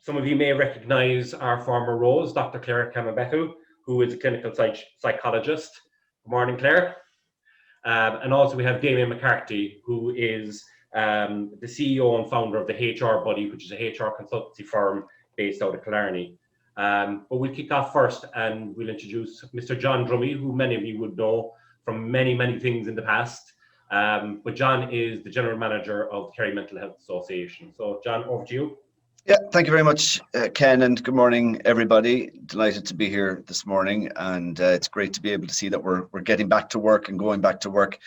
Some of you may recognize our former roles, Dr. Clare Kambamettu, who is a clinical psychologist. Good morning, Clare. And also we have Damien McCarthy, who is the CEO and founder of the HRBuddy, which is a HR consultancy firm based out of Clare. But we'll kick off first and we'll introduce Mr. John Drummy, who many of you would know from many, many things in the past. But John is the General Manager of the Kerry Mental Health Association. So John, over to you. Yeah, thank you very much, Ken, and good morning, everybody. Delighted to be here this morning, and it's great to be able to see that we're getting back to work and going back to work.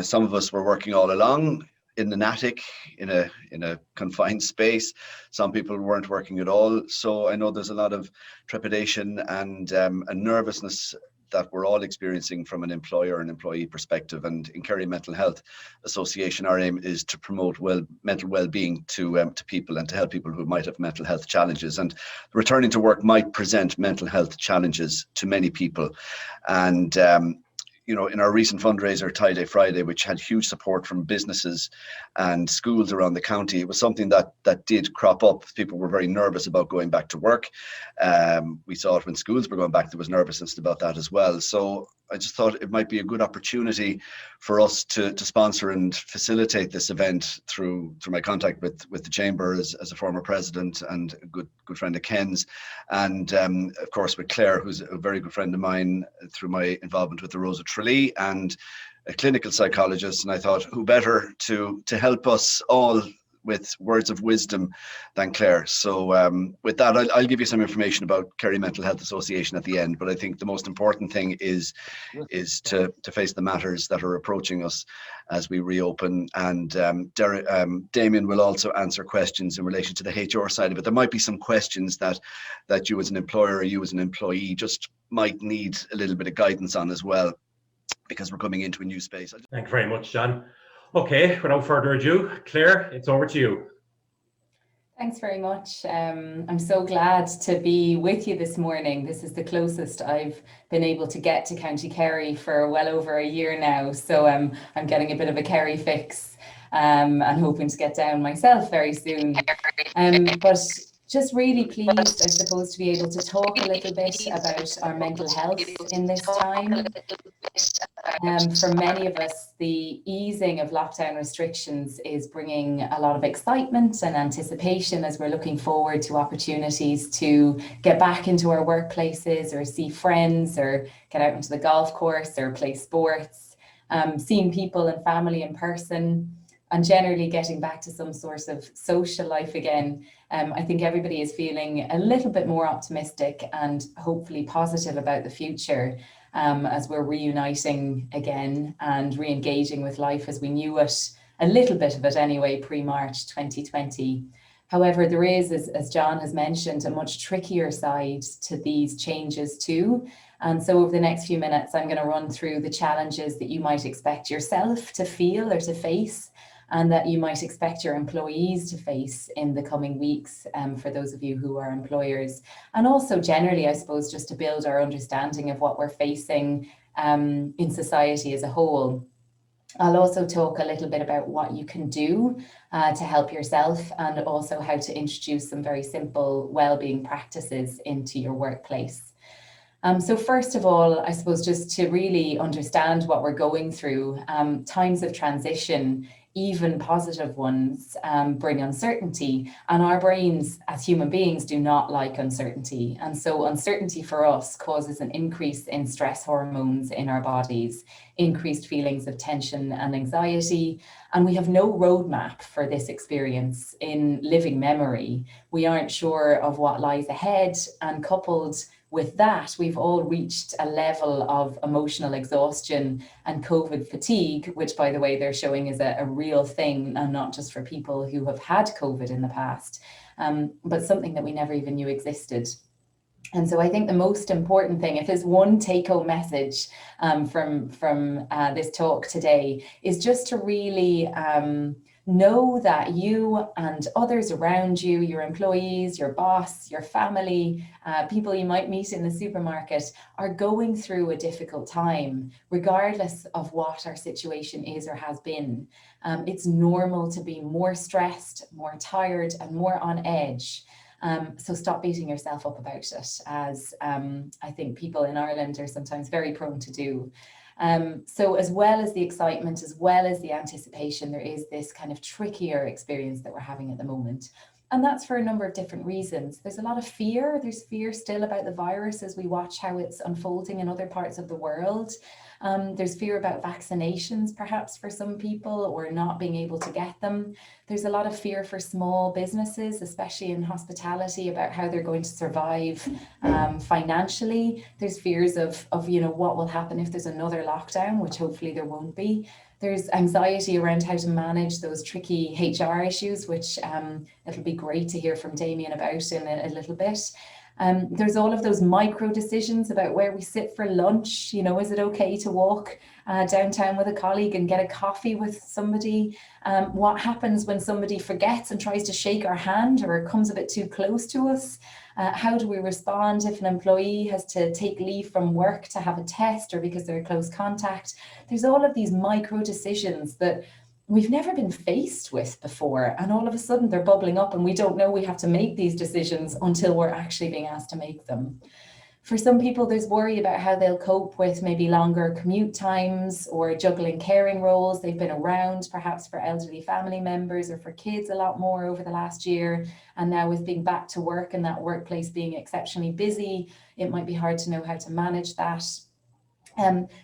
Some of us were working all along in an attic, in a confined space. Some people weren't working at all. So I know there's a lot of trepidation and nervousness that we're all experiencing from an employer and employee perspective. And in Kerry Mental Health Association, our aim is to promote mental well-being to people and to help people who might have mental health challenges. And returning to work might present mental health challenges to many people. And in our recent fundraiser, Tie Day Friday, which had huge support from businesses and schools around the county, it was something that did crop up. People were very nervous about going back to work. We saw it when schools were going back, there was nervousness about that as well. So I just thought it might be a good opportunity for us to sponsor and facilitate this event through my contact with the Chamber as a former president and a good friend of Ken's. And of course with Clare, who's a very good friend of mine through my involvement with the Rose of Tralee, and a clinical psychologist. And I thought, who better to help us all with words of wisdom than Clare. So with that, I'll give you some information about Kerry Mental Health Association at the end, but I think the most important thing is to face the matters that are approaching us as we reopen. And Damien will also answer questions in relation to the HR side of it. There might be some questions that you as an employer or you as an employee just might need a little bit of guidance on as well, because we're coming into a new space. Thank you very much, John. Okay, without further ado, Clare, it's over to you. Thanks very much. I'm so glad to be with you this morning. This is the closest I've been able to get to County Kerry for well over a year now. So I'm getting a bit of a Kerry fix and hoping to get down myself very soon. But just really pleased, I suppose, to be able to talk a little bit about our mental health in this time. For many of us, the easing of lockdown restrictions is bringing a lot of excitement and anticipation as we're looking forward to opportunities to get back into our workplaces or see friends or get out into the golf course or play sports, seeing people and family in person, and generally getting back to some sort of social life again. I think everybody is feeling a little bit more optimistic and hopefully positive about the future as we're reuniting again and re-engaging with life as we knew it, a little bit of it anyway, pre-March 2020. However, there is, as John has mentioned, a much trickier side to these changes too. And so over the next few minutes, I'm going to run through the challenges that you might expect yourself to feel or to face, and that you might expect your employees to face in the coming weeks, for those of you who are employers. And also generally, I suppose, just to build our understanding of what we're facing in society as a whole. I'll also talk a little bit about what you can do to help yourself, and also how to introduce some very simple well-being practices into your workplace. So first of all, I suppose just to really understand what we're going through, times of transition, even positive ones, bring uncertainty, and our brains as human beings do not like uncertainty. And so uncertainty for us causes an increase in stress hormones in our bodies, increased feelings of tension and anxiety, and we have no roadmap for this experience in living memory. We aren't sure of what lies ahead, and coupled with that, we've all reached a level of emotional exhaustion and COVID fatigue, which, by the way, they're showing is a real thing, and not just for people who have had COVID in the past, but something that we never even knew existed. And so I think the most important thing, if there's one take-home message from this talk today, is just to really know that you and others around you, your employees, your boss, your family, people you might meet in the supermarket, are going through a difficult time, regardless of what our situation is or has been. It's normal to be more stressed, more tired, and more on edge. So stop beating yourself up about it, as I think people in Ireland are sometimes very prone to do. So as well as the excitement, as well as the anticipation, there is this kind of trickier experience that we're having at the moment. And that's for a number of different reasons. There's a lot of fear. There's fear still about the virus as we watch how it's unfolding in other parts of the world. There's fear about vaccinations, perhaps for some people, or not being able to get them. There's a lot of fear for small businesses, especially in hospitality, about how they're going to survive financially. There's fears of what will happen if there's another lockdown, which hopefully there won't be. There's anxiety around how to manage those tricky HR issues, which it'll be great to hear from Damien about in a little bit. There's all of those micro decisions about where we sit for lunch. Is it okay to walk downtown with a colleague and get a coffee with somebody? What happens when somebody forgets and tries to shake our hand or comes a bit too close to us? How do we respond if an employee has to take leave from work to have a test or because they're a close contact? There's all of these micro decisions that we've never been faced with before, and all of a sudden they're bubbling up and we don't know we have to make these decisions until we're actually being asked to make them. For some people, there's worry about how they'll cope with maybe longer commute times or juggling caring roles. They've been around perhaps for elderly family members or for kids a lot more over the last year. And now with being back to work and that workplace being exceptionally busy, it might be hard to know how to manage that.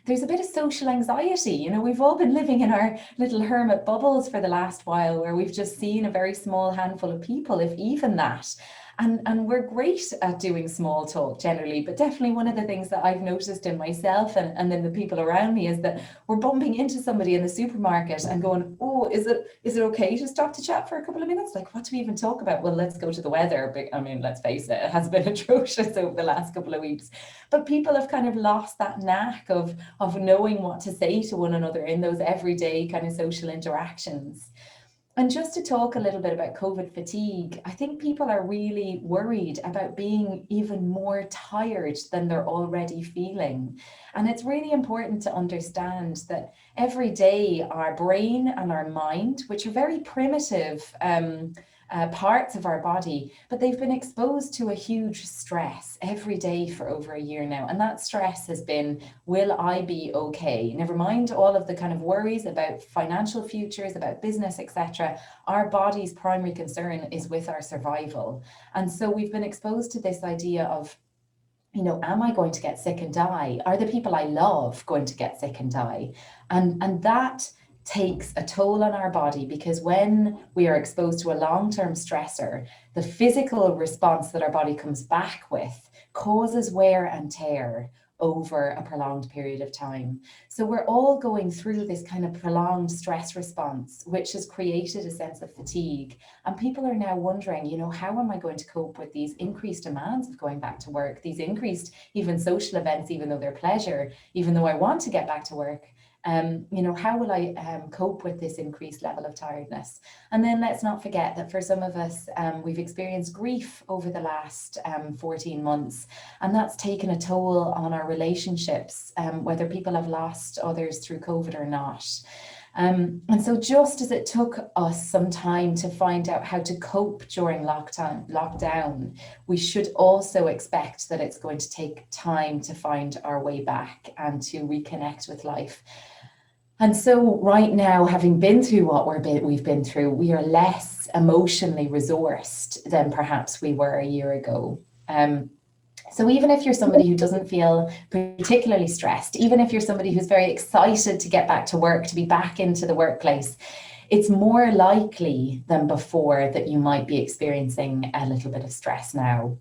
There's a bit of social anxiety. We've all been living in our little hermit bubbles for the last while, where we've just seen a very small handful of people, if even that. And we're great at doing small talk generally, but definitely one of the things that I've noticed in myself and then the people around me is that we're bumping into somebody in the supermarket and going, oh, is it okay to stop to chat for a couple of minutes? Like, what do we even talk about? Well, let's go to the weather. But I mean, let's face it has been atrocious over the last couple of weeks. But people have kind of lost that knack of knowing what to say to one another in those everyday kind of social interactions. And just to talk a little bit about COVID fatigue, I think people are really worried about being even more tired than they're already feeling. And it's really important to understand that every day our brain and our mind, which are very primitive parts of our body, but they've been exposed to a huge stress every day for over a year now. And that stress has been, will I be okay? Never mind all of the kind of worries about financial futures, about business, etc. Our body's primary concern is with our survival. And so we've been exposed to this idea of, am I going to get sick and die? Are the people I love going to get sick and die? And that takes a toll on our body, because when we are exposed to a long-term stressor, the physical response that our body comes back with causes wear and tear over a prolonged period of time. So we're all going through this kind of prolonged stress response, which has created a sense of fatigue. And people are now wondering, how am I going to cope with these increased demands of going back to work, these increased even social events, even though they're pleasure, even though I want to get back to work? How will I cope with this increased level of tiredness? And then let's not forget that for some of us, we've experienced grief over the last 14 months, and that's taken a toll on our relationships, whether people have lost others through COVID or not. And so just as it took us some time to find out how to cope during lockdown, we should also expect that it's going to take time to find our way back and to reconnect with life. And so right now, having been through what we've been through, we are less emotionally resourced than perhaps we were a year ago. So even if you're somebody who doesn't feel particularly stressed, even if you're somebody who's very excited to get back to work, to be back into the workplace, it's more likely than before that you might be experiencing a little bit of stress now.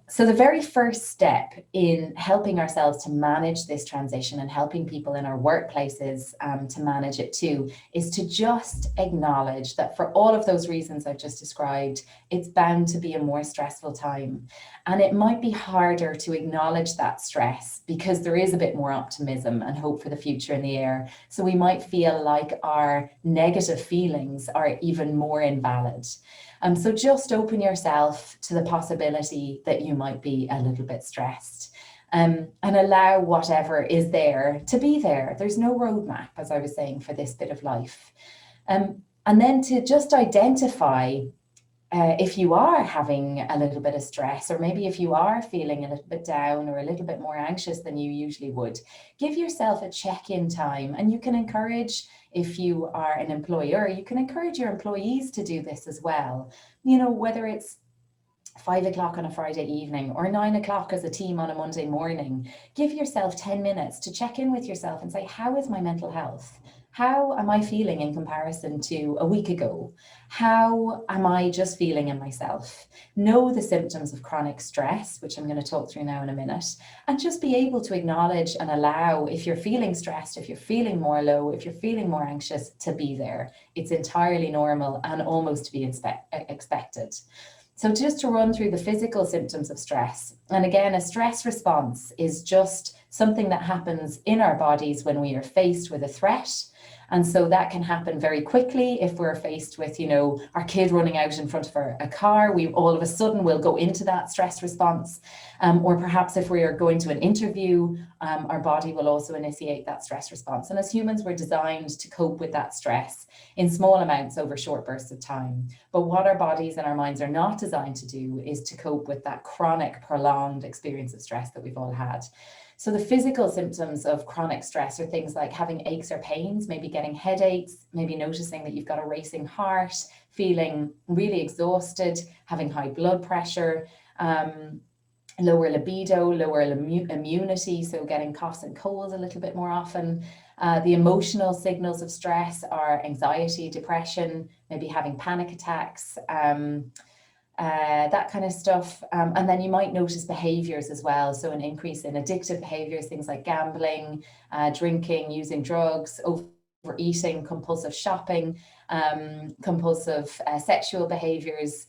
So the very first step in helping ourselves to manage this transition and helping people in our workplaces to manage it too, is to just acknowledge that for all of those reasons I've just described, it's bound to be a more stressful time. And it might be harder to acknowledge that stress because there is a bit more optimism and hope for the future in the air. So we might feel like our negative feelings are even more invalid. So just open yourself to the possibility that you might be a little bit stressed, and allow whatever is there to be there. There's no roadmap, as I was saying, for this bit of life. And then to just identify if you are having a little bit of stress, or maybe if you are feeling a little bit down or a little bit more anxious than you usually would, give yourself a check-in time. And you can encourage, if you are an employer, you can encourage your employees to do this as well. You know, whether it's 5 o'clock on a Friday evening or 9 o'clock as a team on a Monday morning, give yourself 10 minutes to check in with yourself and say, how is my mental health? How am I feeling in comparison to a week ago? How am I just feeling in myself? Know the symptoms of chronic stress, which I'm going to talk through now in a minute, and just be able to acknowledge and allow, if you're feeling stressed, if you're feeling more low, if you're feeling more anxious, to be there. It's entirely normal and almost to be expected. So just to run through the physical symptoms of stress, and again, a stress response is just something that happens in our bodies when we are faced with a threat. And so that can happen very quickly if we're faced with, you know, our kid running out in front of a car. We all of a sudden will go into that stress response. Or perhaps if we are going to an interview, our body will also initiate that stress response. And as humans, we're designed to cope with that stress in small amounts over short bursts of time. But what our bodies and our minds are not designed to do is to cope with that chronic, prolonged experience of stress that we've all had. So the physical symptoms of chronic stress are things like having aches or pains, maybe getting headaches, maybe noticing that you've got a racing heart, feeling really exhausted, having high blood pressure, lower libido, lower immunity, so getting coughs and colds a little bit more often. The emotional signals of stress are anxiety, depression, maybe having panic attacks, that kind of stuff. And then you might notice behaviors as well. So an increase in addictive behaviors, things like gambling, drinking, using drugs, overeating, compulsive shopping, compulsive sexual behaviors,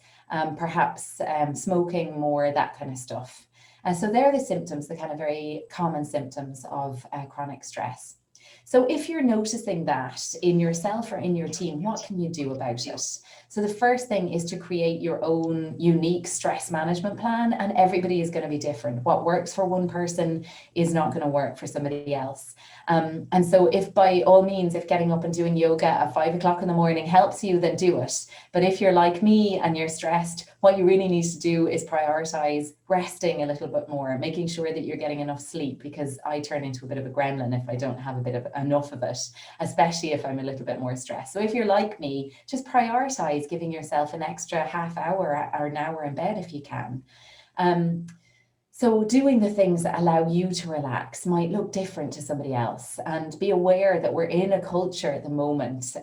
perhaps smoking more, that kind of stuff. And so they're the symptoms, the kind of very common symptoms of chronic stress. So if you're noticing that in yourself or in your team, what can you do about it? So the first thing is to create your own unique stress management plan, and everybody is going to be different. What works for one person is not going to work for somebody else. And so if by all means, if getting up and doing yoga at 5 o'clock in the morning helps you, then do it. But if you're like me and you're stressed, what you really need to do is prioritize resting a little bit more, making sure that you're getting enough sleep, because I turn into a bit of a gremlin if I don't have a bit of enough of it, especially if I'm a little bit more stressed. So if you're like me, just prioritize giving yourself an extra half hour or an hour in bed if you can. So doing the things that allow you to relax might look different to somebody else, and be aware that we're in a culture at the moment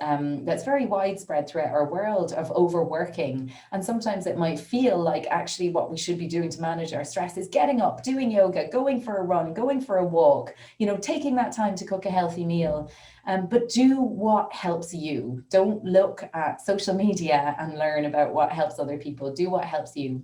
that's very widespread throughout our world of overworking. And sometimes it might feel like actually what we should be doing to manage our stress is getting up, doing yoga, going for a run, going for a walk, you know, taking that time to cook a healthy meal. But do what helps you. Don't look at social media and learn about what helps other people. Do what helps you.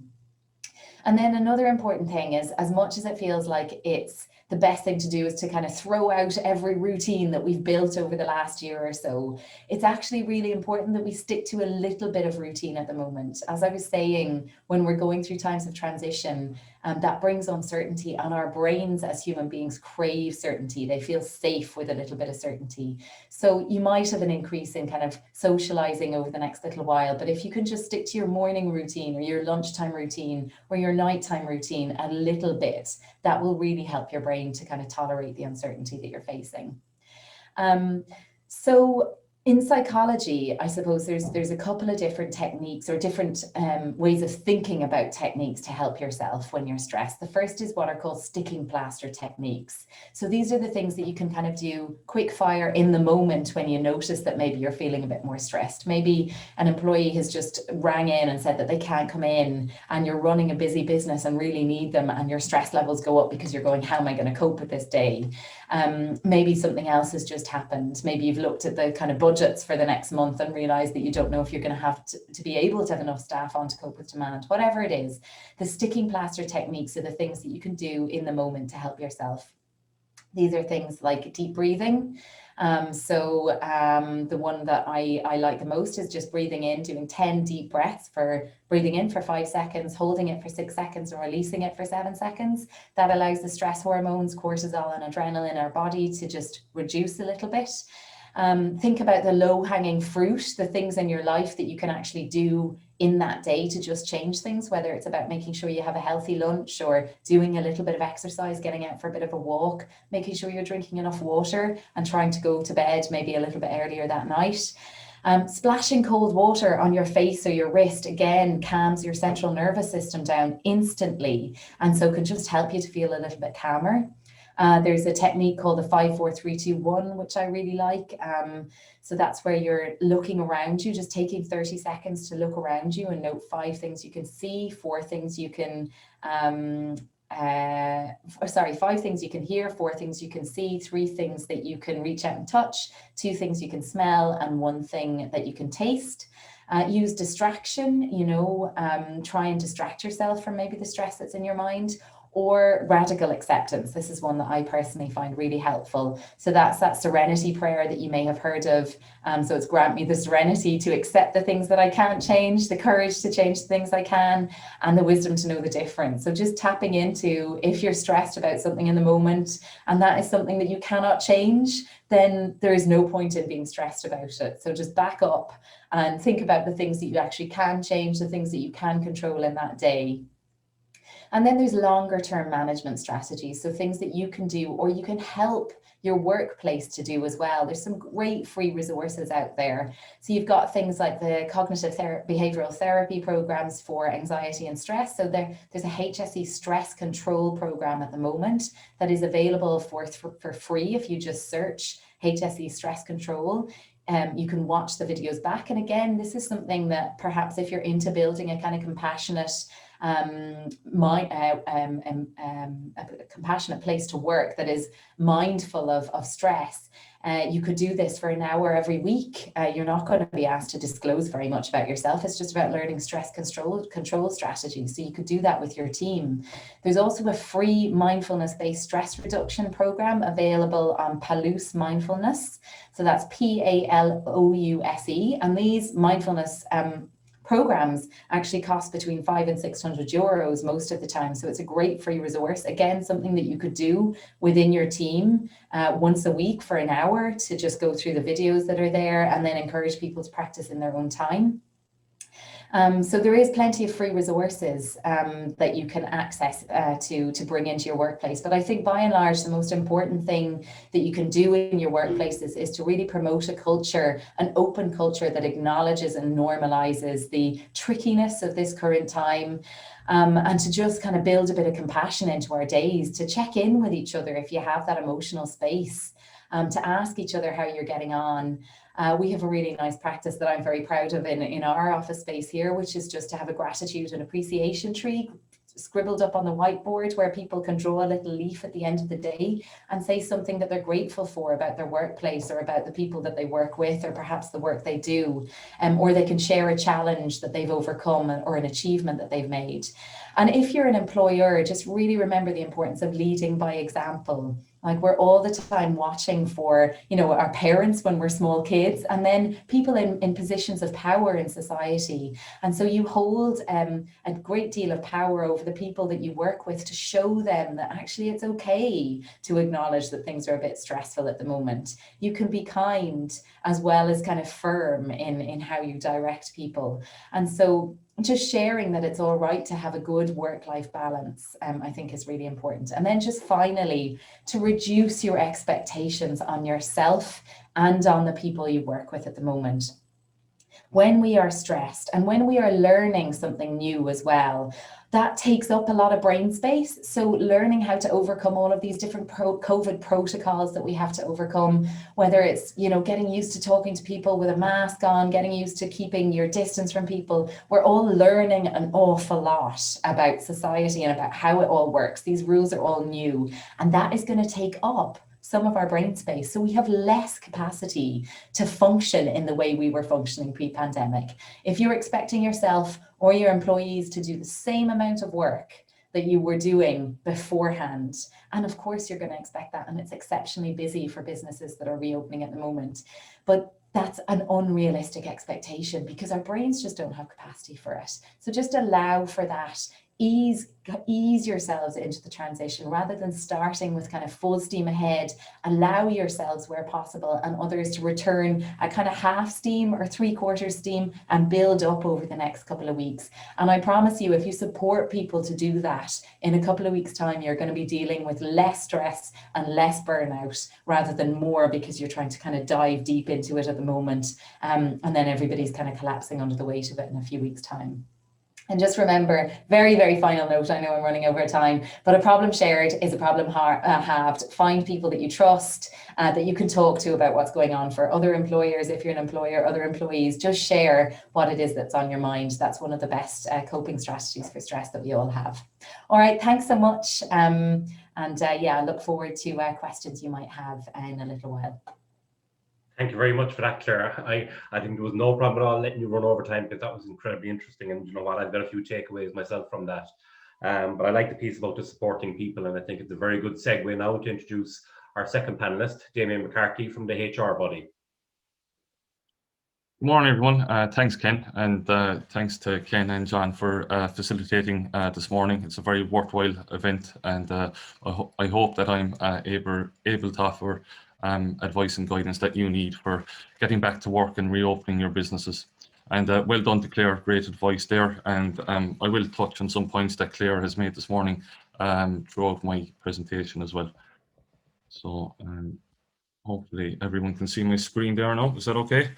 And then another important thing is, as much as it feels like it's the best thing to do is to kind of throw out every routine that we've built over the last year or so, it's actually really important that we stick to a little bit of routine at the moment. As I was saying, when we're going through times of transition, that brings uncertainty, and our brains as human beings crave certainty. They feel safe with a little bit of certainty. So you might have an increase in kind of socializing over the next little while, but if you can just stick to your morning routine or your lunchtime routine or your nighttime routine a little bit, that will really help your brain to kind of tolerate the uncertainty that you're facing. So in psychology, I suppose there's a couple of different techniques or different ways of thinking about techniques to help yourself when you're stressed. The first is what are called sticking plaster techniques. So these are the things that you can kind of do quick fire in the moment when you notice that maybe you're feeling a bit more stressed. Maybe an employee has just rang in and said that they can't come in, and you're running a busy business and really need them, and your stress levels go up because you're going, how am I going to cope with this day? Maybe something else has just happened. Maybe you've looked at the kind of budgets for the next month and realized that you don't know if you're going to have to be able to have enough staff on to cope with demand. Whatever it is, the sticking plaster techniques are the things that you can do in the moment to help yourself. These are things like deep breathing. The one that I like the most is just breathing in, doing 10 deep breaths, for breathing in for 5 seconds, holding it for 6 seconds, and releasing it for 7 seconds. That allows the stress hormones, cortisol and adrenaline in our body to just reduce a little bit. Think about the low-hanging fruit, the things in your life that you can actually do in that day to just change things, whether it's about making sure you have a healthy lunch or doing a little bit of exercise, getting out for a bit of a walk, making sure you're drinking enough water and trying to go to bed maybe a little bit earlier that night. Splashing cold water on your face or your wrist, again, calms your central nervous system down instantly, and so can just help you to feel a little bit calmer. There's a technique called the 5-4-3-2-1, which I really like. So that's where you're looking around you, just taking 30 seconds to look around you and note 5 things you can see, 4 things you can, 5 things you can hear, 4 things you can see, 3 things that you can reach out and touch, 2 things you can smell, and 1 thing that you can taste. Use distraction, try and distract yourself from maybe the stress that's in your mind, or radical acceptance. This is one that I personally find really helpful. So that's that serenity prayer that you may have heard of. So it's grant me the serenity to accept the things that I can't change, the courage to change the things I can, and the wisdom to know the difference. So just tapping into, if you're stressed about something in the moment, and that is something that you cannot change, then there is no point in being stressed about it. So just back up and think about the things that you actually can change, the things that you can control in that day. And then there's longer term management strategies. So things that you can do, or you can help your workplace to do as well. There's some great free resources out there. So you've got things like the cognitive behavioral therapy programs for anxiety and stress. So there's a HSE stress control program at the moment that is available for free if you just search HSE stress control. You can watch the videos back. And again, this is something that perhaps if you're into building a kind of compassionate compassionate place to work that is mindful of stress, you could do this for an hour every week. You're not going to be asked to disclose very much about yourself. It's just about learning stress control strategies. So you could do that with your team. There's also a free mindfulness-based stress reduction program available on Palouse Mindfulness. So that's PALOUSE. And these mindfulness programs actually cost between 500 and 600 euros most of the time. So it's a great free resource. Again, something that you could do within your team once a week for an hour to just go through the videos that are there and then encourage people to practice in their own time. So there is plenty of free resources that you can access to bring into your workplace. But I think by and large, the most important thing that you can do in your workplaces is to really promote a culture, an open culture that acknowledges and normalizes the trickiness of this current time. And to just kind of build a bit of compassion into our days, to check in with each other if you have that emotional space, to ask each other how you're getting on. We have a really nice practice that I'm very proud of in our office space here, which is just to have a gratitude and appreciation tree scribbled up on the whiteboard where people can draw a little leaf at the end of the day and say something that they're grateful for about their workplace or about the people that they work with or perhaps the work they do, or they can share a challenge that they've overcome or an achievement that they've made. And if you're an employer, just really remember the importance of leading by example. Like we're all the time watching for, our parents when we're small kids, and then people in positions of power in society. And so you hold a great deal of power over the people that you work with to show them that actually it's okay to acknowledge that things are a bit stressful at the moment. You can be kind as well as kind of firm in how you direct people. And so just sharing that it's all right to have a good work-life balance, I think is really important. And then just finally, to reduce your expectations on yourself and on the people you work with at the moment. When we are stressed and when we are learning something new as well, that takes up a lot of brain space. So learning how to overcome all of these different COVID protocols that we have to overcome, whether it's, getting used to talking to people with a mask on, getting used to keeping your distance from people, we're all learning an awful lot about society and about how it all works. These rules are all new, and that is going to take up some of our brain space. So we have less capacity to function in the way we were functioning pre-pandemic. If you're expecting yourself or your employees to do the same amount of work that you were doing beforehand, and of course you're going to expect that, and it's exceptionally busy for businesses that are reopening at the moment, but that's an unrealistic expectation because our brains just don't have capacity for it. So just allow for that ease yourselves into the transition rather than starting with kind of full steam ahead. Allow yourselves where possible and others to return at kind of half steam or 3/4 steam and build up over the next couple of weeks. And I promise you, if you support people to do that, in a couple of weeks' time, you're going to be dealing with less stress and less burnout rather than more, because you're trying to kind of dive deep into it at the moment. And then everybody's kind of collapsing under the weight of it in a few weeks' time. And just remember, very, very final note, I know I'm running over time, but a problem shared is a problem halved. Find people that you trust, that you can talk to about what's going on. For other employers, if you're an employer, other employees, just share what it is that's on your mind. That's one of the best coping strategies for stress that we all have. All right, thanks so much. Yeah, I look forward to questions you might have in a little while. Thank you very much for that, Claire. I think there was no problem at all letting you run over time, because that was incredibly interesting. And you know what, I've got a few takeaways myself from that. But I like the piece about the supporting people, and I think it's a very good segue now to introduce our second panelist, Damien McCarthy from the HRBuddy. Good morning, everyone. Thanks, Ken, and thanks to Ken and John for facilitating this morning. It's a very worthwhile event, and I hope that I'm able to offer advice and guidance that you need for getting back to work and reopening your businesses. And well done to Clare, great advice there. And I will touch on some points that Clare has made this morning throughout my presentation as well. So hopefully everyone can see my screen there now. Is that okay?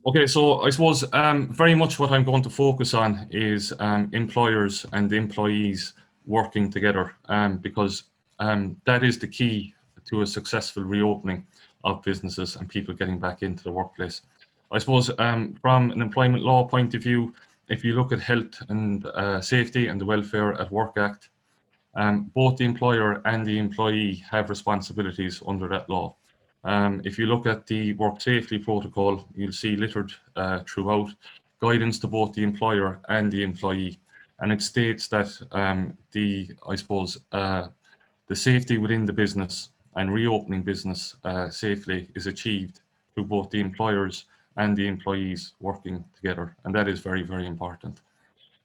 Okay, so I suppose very much what I'm going to focus on is employers and employees working together, because that is the key to a successful reopening of businesses and people getting back into the workplace. I suppose from an employment law point of view, if you look at health and safety and the Welfare at Work Act, both the employer and the employee have responsibilities under that law. If you look at the work safety protocol, you'll see littered throughout guidance to both the employer and the employee. And it states that the safety within the business and reopening business safely is achieved through both the employers and the employees working together. And that is very, very important.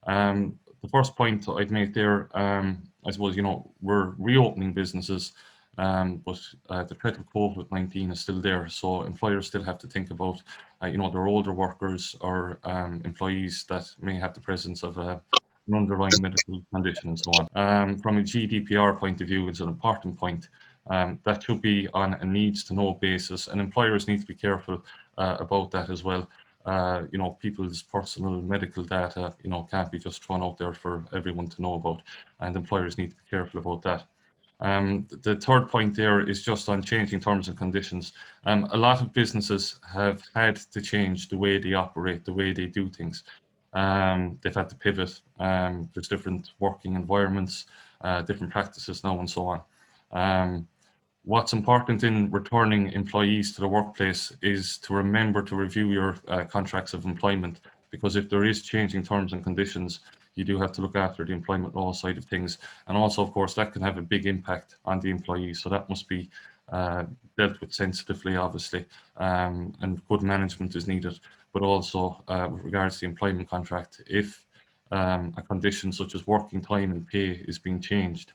The first point I'd make there, I suppose, we're reopening businesses, but the threat of COVID-19 is still there. So employers still have to think about, their older workers or employees that may have the presence of an underlying medical condition and so on. From a GDPR point of view, it's an important point. That should be on a needs to know basis, and employers need to be careful about that as well. People's personal medical data, can't be just thrown out there for everyone to know about, and employers need to be careful about that. The third point there is just on changing terms and conditions. A lot of businesses have had to change the way they operate, the way they do things. They've had to pivot. There's different working environments, different practices now, and so on. What's important in returning employees to the workplace is to remember to review your contracts of employment, because if there is changing terms and conditions, you do have to look after the employment law side of things. And also, of course, that can have a big impact on the employees. So that must be dealt with sensitively, obviously, and good management is needed. But also with regards to the employment contract, if a condition such as working time and pay is being changed,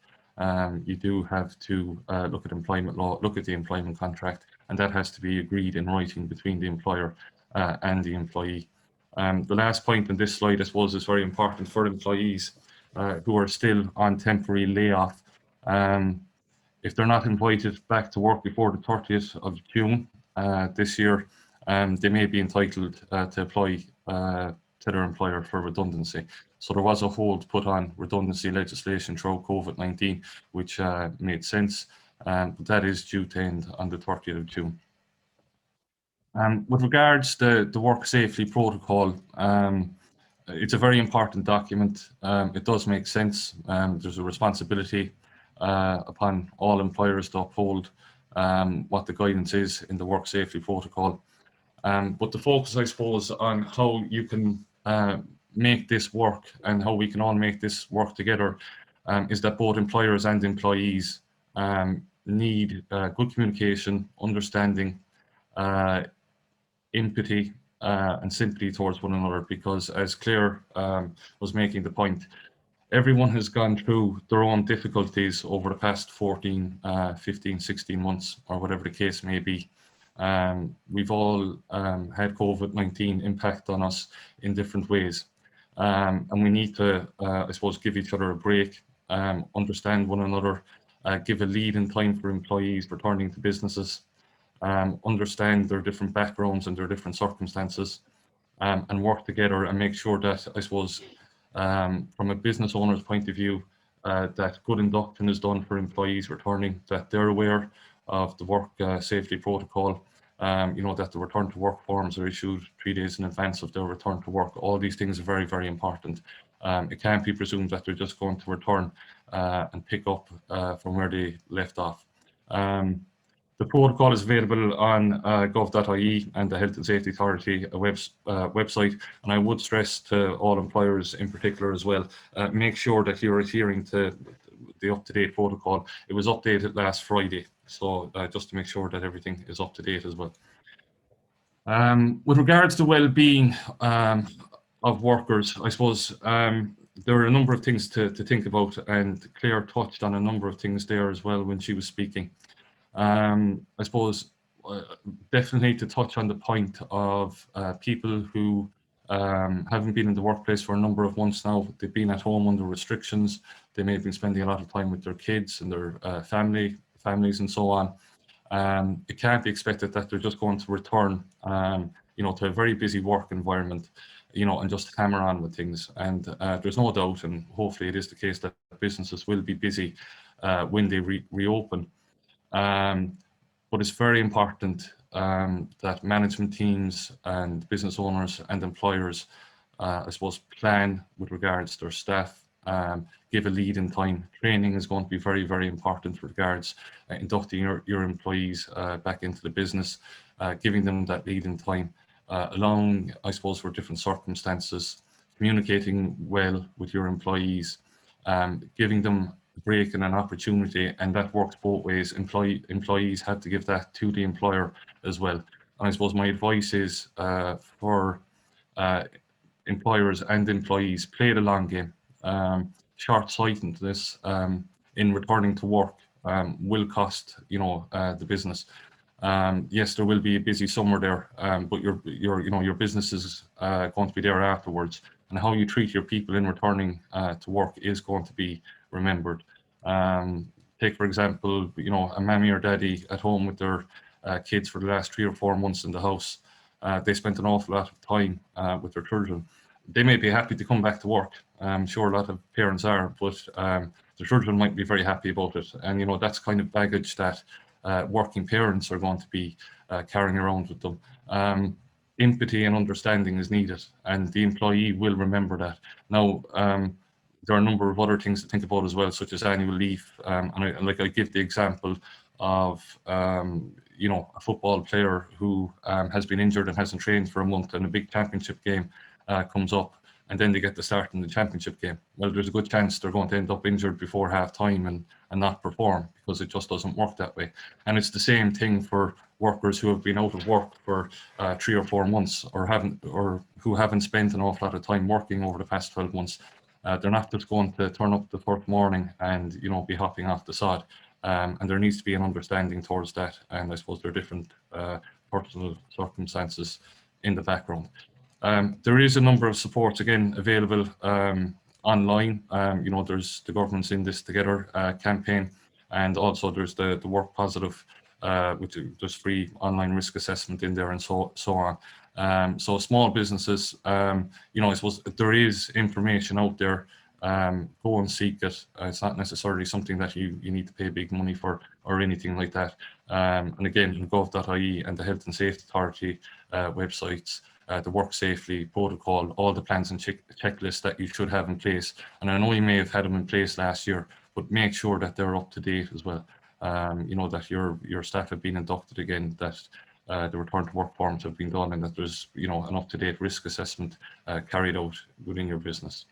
you do have to look at employment law, look at the employment contract, and that has to be agreed in writing between the employer and the employee. The last point on this slide, I suppose, is very important for employees who are still on temporary layoff. If they're not invited back to work before the 30th of June this year, they may be entitled to apply to their employer for redundancy. So there was a hold put on redundancy legislation throughout COVID-19, which made sense, but that is due to end on the 30th of June. With regards to the work safety protocol, it's a very important document. It does make sense. There's a responsibility upon all employers to uphold what the guidance is in the work safety protocol. But the focus, I suppose, on how you can make this work and how we can all make this work together is that both employers and employees need good communication, understanding, empathy, and sympathy towards one another, because as Clare was making the point, everyone has gone through their own difficulties over the past 14, 15, 16 months, or whatever the case may be. We've all had COVID-19 impact on us in different ways. And we need to, I suppose, give each other a break, understand one another, give a lead in time for employees returning to businesses, understand their different backgrounds and their different circumstances, and work together and make sure that, I suppose, from a business owner's point of view, that good induction is done for employees returning, that they're aware of the work safety protocol, that the return to work forms are issued 3 days in advance of their return to work. All these things are very, very important. It can't be presumed that they're just going to return and pick up from where they left off. The protocol is available on gov.ie and the Health and Safety Authority website. And I would stress to all employers in particular as well, make sure that you're adhering to the up-to-date protocol. It was updated last Friday, so just to make sure that everything is up to date as well. With regards to well-being of workers, I suppose there are a number of things to think about, and Clare touched on a number of things there as well when she was speaking. I suppose definitely to touch on the point of people who haven't been in the workplace for a number of months now. They've been at home under restrictions. They may have been spending a lot of time with their kids and their families and so on. It can't be expected that they're just going to return, to a very busy work environment, and just hammer on with things. And there's no doubt, and hopefully it is the case, that businesses will be busy when they reopen. But it's very important that management teams and business owners and employers, I suppose, plan with regards to their staff, give a lead in time. Training is going to be very, very important with regards inducting your employees back into the business, giving them that lead in time, allowing, I suppose, for different circumstances, communicating well with your employees, giving them break and an opportunity, and that works both ways. Employees have to give that to the employer as well. And I suppose my advice is for employers and employees, play the long game. Short-sightedness in returning to work will cost the business. Yes, there will be a busy summer there, but your business is going to be there afterwards, and how you treat your people in returning to work is going to be remembered. Take, for example, a mammy or daddy at home with their kids for the last 3 or 4 months in the house. They spent an awful lot of time with their children. They may be happy to come back to work. I'm sure a lot of parents are, but the children might be very happy about it. And that's kind of baggage that working parents are going to be carrying around with them. Empathy and understanding is needed, and the employee will remember that. Now, there are a number of other things to think about as well, such as annual leave. And I give the example of a football player who has been injured and hasn't trained for a month, and a big championship game comes up, and then they get to start in the championship game. Well, there's a good chance they're going to end up injured before half time and not perform, because it just doesn't work that way. And it's the same thing for workers who have been out of work for 3 or 4 months, or who haven't spent an awful lot of time working over the past 12 months. They're not just going to turn up the first morning and be hopping off the sod. And there needs to be an understanding towards that. And I suppose there are different personal circumstances in the background. There is a number of supports again available online. There's the Government's In This Together campaign, and also there's the Work Positive, which there's free online risk assessment in there, and so on. So small businesses, I suppose there is information out there. Go and seek it. It's not necessarily something that you need to pay big money for or anything like that. And again, gov.ie and the Health and Safety Authority websites, the work safely protocol, all the plans and checklists that you should have in place. And I know you may have had them in place last year, but make sure that they're up to date as well. That your staff have been inducted again, that the return to work forms have been done, and that there's an up-to-date risk assessment carried out within your business.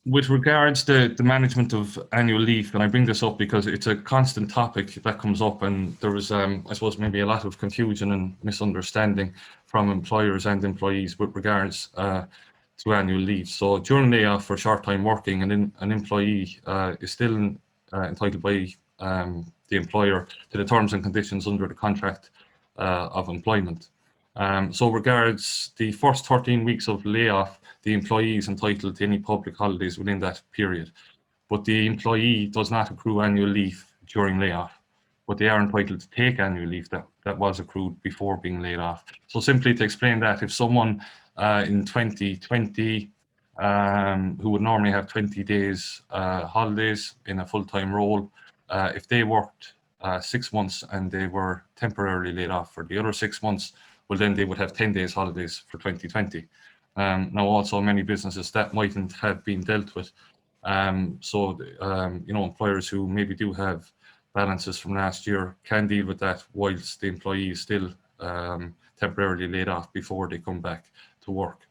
With regards to the management of annual leave, and I bring this up because it's a constant topic that comes up, and there was, I suppose, maybe a lot of confusion and misunderstanding from employers and employees with regards to annual leave. So during layoff for short-time working, an employee is still entitled by the employer to the terms and conditions under the contract of employment. So regards the first 13 weeks of layoff, the employee is entitled to any public holidays within that period, but the employee does not accrue annual leave during layoff, but they are entitled to take annual leave that was accrued before being laid off. So simply to explain that, if someone in 2020 who would normally have 20 days holidays in a full-time role, if they worked 6 months and they were temporarily laid off for the other 6 months, well, then they would have 10 days holidays for 2020. Now, also many businesses that mightn't have been dealt with. Employers who maybe do have balances from last year can deal with that whilst the employee is still temporarily laid off before they come back to work.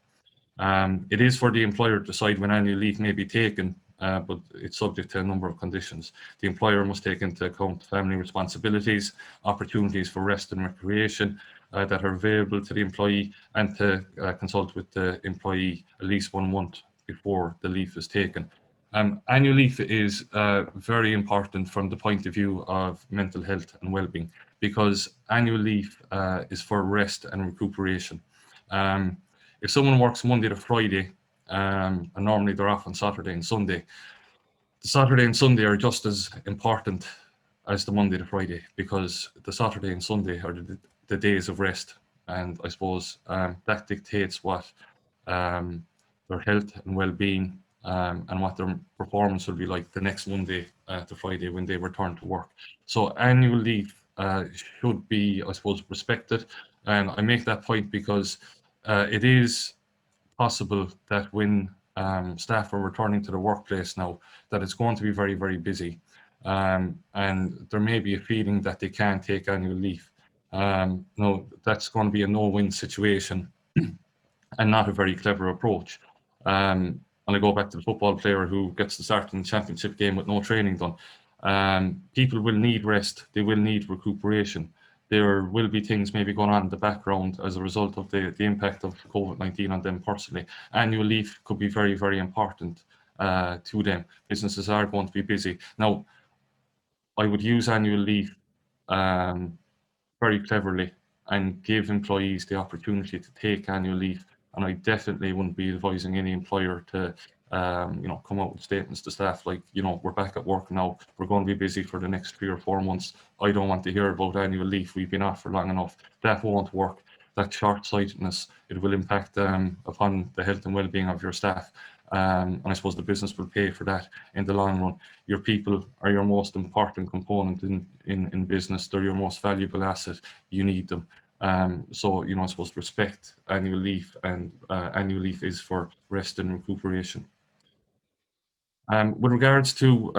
It is for the employer to decide when annual leave may be taken, but it's subject to a number of conditions. The employer must take into account family responsibilities, opportunities for rest and recreation that are available to the employee, and to consult with the employee at least 1 month before the leave is taken. Annual leave is very important from the point of view of mental health and well-being, because annual leave is for rest and recuperation. If someone works Monday to Friday, and normally they're off on Saturday and Sunday, the Saturday and Sunday are just as important as the Monday to Friday, because the Saturday and Sunday are the days of rest, and I suppose that dictates what their health and well-being and what their performance will be like the next Monday to Friday when they return to work. So annual leave should be, I suppose, respected, and I make that point because it is possible that when staff are returning to the workplace now, that it's going to be very, very busy, and there may be a feeling that they can't take annual leave. No, that's going to be a no-win situation and not a very clever approach. And I go back to the football player who gets to start in the championship game with no training done. People will need rest, they will need recuperation. There will be things maybe going on in the background as a result of the impact of COVID-19 on them personally. Annual leave could be very, very important to them. Businesses are going to be busy. Now, I would use annual leave very cleverly and give employees the opportunity to take annual leave. And I definitely wouldn't be advising any employer to come out with statements to staff like, we're back at work now, we're going to be busy for the next 3 or 4 months. I don't want to hear about annual leave, we've been off for long enough. That won't work. That short-sightedness, it will impact upon the health and well-being of your staff. And I suppose the business will pay for that in the long run. Your people are your most important component in business. They're your most valuable asset. You need them. So, I suppose respect annual leave, and annual leave is for rest and recuperation. With regards to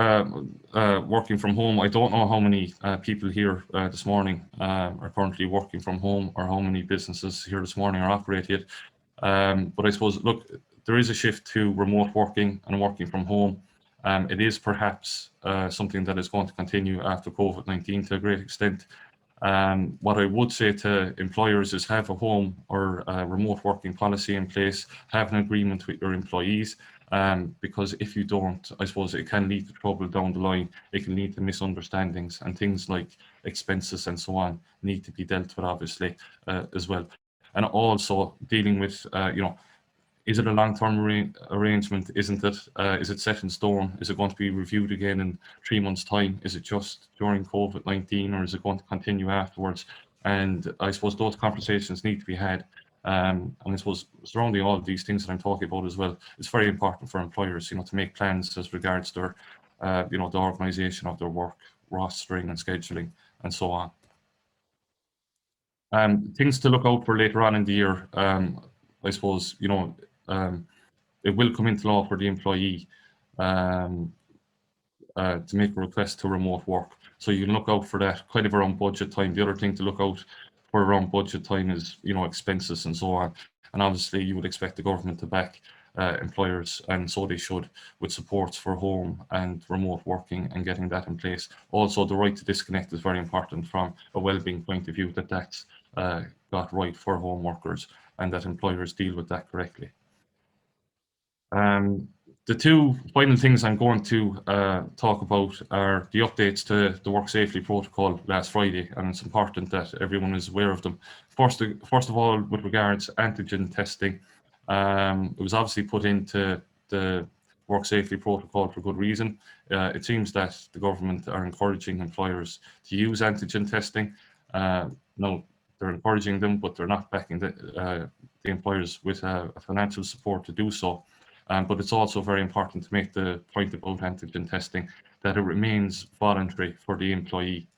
working from home, I don't know how many people here this morning are currently working from home, or how many businesses here this morning are operated. But I suppose, look, there is a shift to remote working and working from home. It is perhaps something that is going to continue after COVID-19 to a great extent. What I would say to employers is have a home or a remote working policy in place, have an agreement with your employees, because if you don't, I suppose it can lead to trouble down the line. It can lead to misunderstandings, and things like expenses and so on need to be dealt with, obviously, as well. And also dealing with, is it a long-term arrangement? Isn't it? Is it set in stone? Is it going to be reviewed again in 3 months' time? Is it just during COVID-19, or is it going to continue afterwards? And I suppose those conversations need to be had. And I suppose surrounding all of these things that I'm talking about as well, it's very important for employers, to make plans as regards their, the organisation of their work, rostering and scheduling, and so on. Things to look out for later on in the year. I suppose, it will come into law for the employee to make a request to remote work. So you can look out for that kind of around budget time. The other thing to look out for around budget time is, expenses and so on. And obviously you would expect the government to back employers, and so they should, with supports for home and remote working and getting that in place. Also, the right to disconnect is very important from a well-being point of view, that's got right for home workers and that employers deal with that correctly. The two final things I'm going to talk about are the updates to the work safety protocol last Friday, and it's important that everyone is aware of them. First of all, with regards to antigen testing, it was obviously put into the work safety protocol for good reason. It seems that the government are encouraging employers to use antigen testing. No, they're encouraging them, but they're not backing the employers with a financial support to do so. But it's also very important to make the point about antigen testing that it remains voluntary for the employee.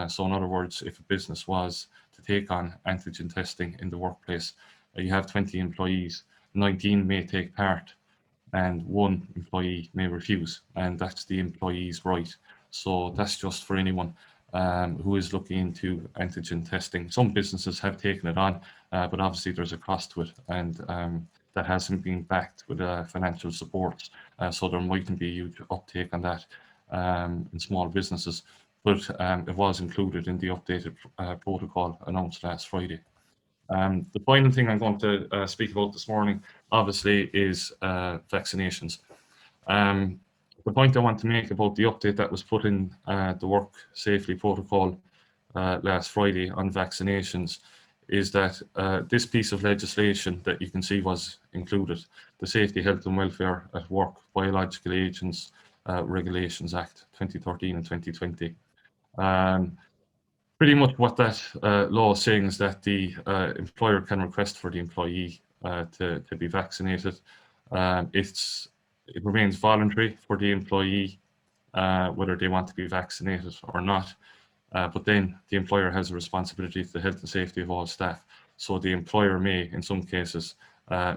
So in other words, if a business was to take on antigen testing in the workplace, you have 20 employees, 19 may take part and 1 employee may refuse, and that's the employee's right. So that's just for anyone who is looking into antigen testing. Some businesses have taken it on, but obviously there's a cost to it, and that hasn't been backed with financial support. So there mightn't be a huge uptake on that in small businesses, but it was included in the updated protocol announced last Friday. The final thing I'm going to speak about this morning, obviously, is vaccinations. The point I want to make about the update that was put in the work safety protocol last Friday on vaccinations is that this piece of legislation that you can see was included, the Safety, Health and Welfare at Work Biological Agents Regulations Act 2013 and 2020. Pretty much what that law is saying is that the employer can request for the employee to be vaccinated. It remains voluntary for the employee whether they want to be vaccinated or not. But then the employer has a responsibility for the health and safety of all staff. So the employer may, in some cases,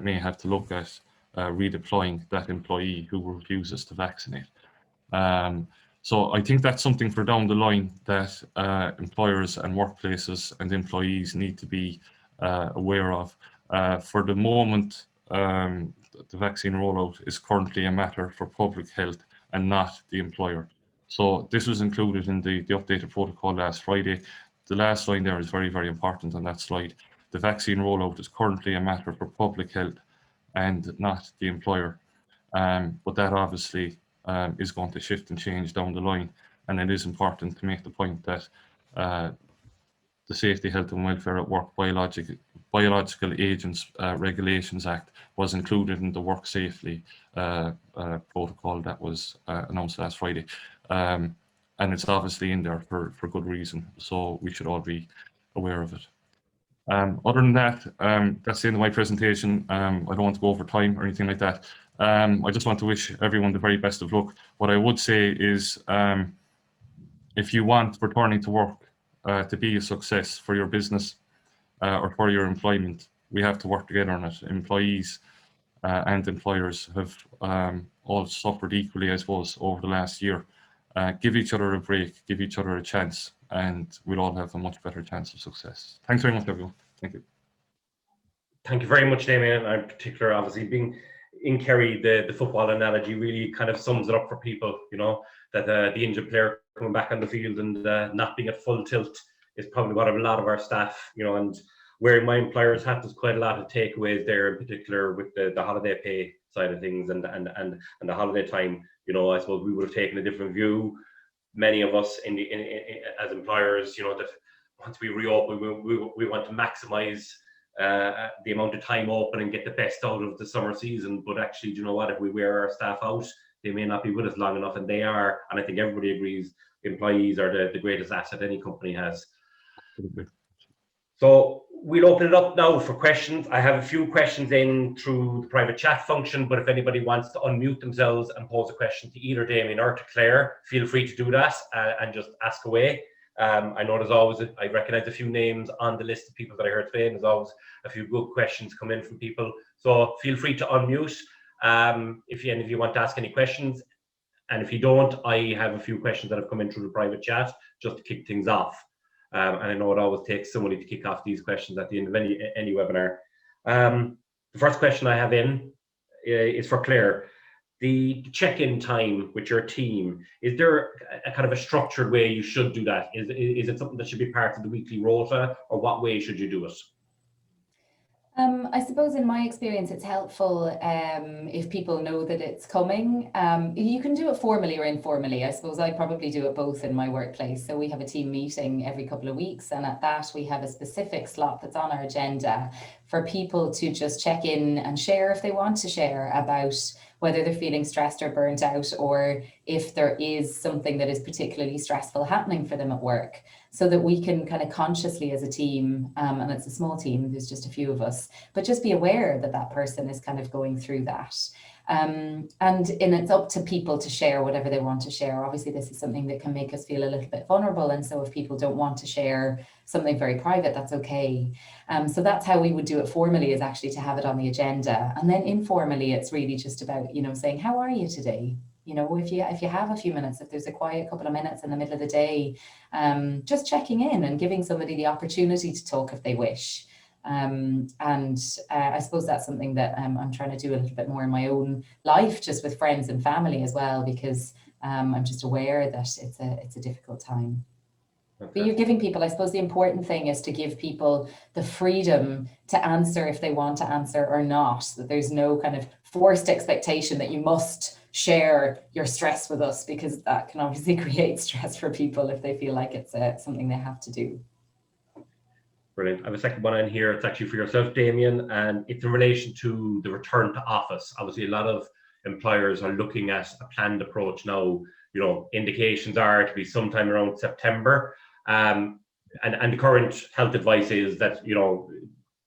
may have to look at redeploying that employee who refuses to vaccinate. So I think that's something for down the line that employers and workplaces and employees need to be aware of. For the moment, the vaccine rollout is currently a matter for public health and not the employer. So this was included in the updated protocol last Friday. The last line there is very, very important on that slide. The vaccine rollout is currently a matter for public health and not the employer. But that obviously is going to shift and change down the line. And it is important to make the point that the Safety, Health and Welfare at Work Biological Agents Regulations Act was included in the work safety protocol that was announced last Friday. And it's obviously in there for good reason. So we should all be aware of it. Other than that, that's the end of my presentation. I don't want to go over time or anything like that. I just want to wish everyone the very best of luck. What I would say is if you want returning to work to be a success for your business or for your employment, we have to work together on it. Employees and employers have all suffered equally, I suppose, over the last year. Give each other a break, give each other a chance, and we'll all have a much better chance of success. Thanks very much, everyone. Thank you. Thank you very much, Damien. And in particular, obviously, being in Kerry, the football analogy really kind of sums it up for people, you know, that the injured player coming back on the field and not being at full tilt is probably what a lot of our staff, you know, and wearing my employer's hat, there's quite a lot of takeaways there, in particular with the holiday pay side of things and the holiday time. You know, I suppose we would have taken a different view. Many of us as employers, you know, that once we reopen, we want to maximize the amount of time open and get the best out of the summer season. But actually, do you know what? If we wear our staff out, they may not be with us long enough, and they are. And I think everybody agrees, employees are the greatest asset any company has. So we'll open it up now for questions. I have a few questions in through the private chat function, but if anybody wants to unmute themselves and pose a question to either Damien or to Clare, feel free to do that and just ask away. I know there's always, I recognize a few names on the list of people that I heard today, and there's always a few good questions come in from people. So feel free to unmute if you want to ask any questions. And if you don't, I have a few questions that have come in through the private chat just to kick things off. And I know it always takes somebody to kick off these questions at the end of any webinar. The first question I have in is for Clare. The check-in time with your team, is there a kind of a structured way you should do that? Is it something that should be part of the weekly rota, or what way should you do it? I suppose in my experience, it's helpful if people know that it's coming. You can do it formally or informally. I suppose I probably do it both in my workplace. So we have a team meeting every couple of weeks, and at that we have a specific slot that's on our agenda for people to just check in and share if they want to share about whether they're feeling stressed or burnt out, or if there is something that is particularly stressful happening for them at work, so that we can kind of consciously as a team, and it's a small team, there's just a few of us, but just be aware that that person is kind of going through that. And it's up to people to share whatever they want to share. Obviously, this is something that can make us feel a little bit vulnerable. And so if people don't want to share something very private, that's okay. So that's how we would do it formally, is actually to have it on the agenda. And then informally, it's really just about, saying, how are you today? If you have a few minutes, if there's a quiet couple of minutes in the middle of the day, just checking in and giving somebody the opportunity to talk if they wish. I suppose that's something that I'm trying to do a little bit more in my own life, just with friends and family as well, because I'm just aware that it's a difficult time. Okay. But you're giving people, I suppose the important thing is to give people the freedom to answer if they want to answer or not, that there's no kind of forced expectation that you must share your stress with us, because that can obviously create stress for people if they feel like it's something they have to do. Brilliant. I have a second one in here. It's actually for yourself, Damien, and it's in relation to the return to office. Obviously, a lot of employers are looking at a planned approach now. Indications are to be sometime around September. And the current health advice is that,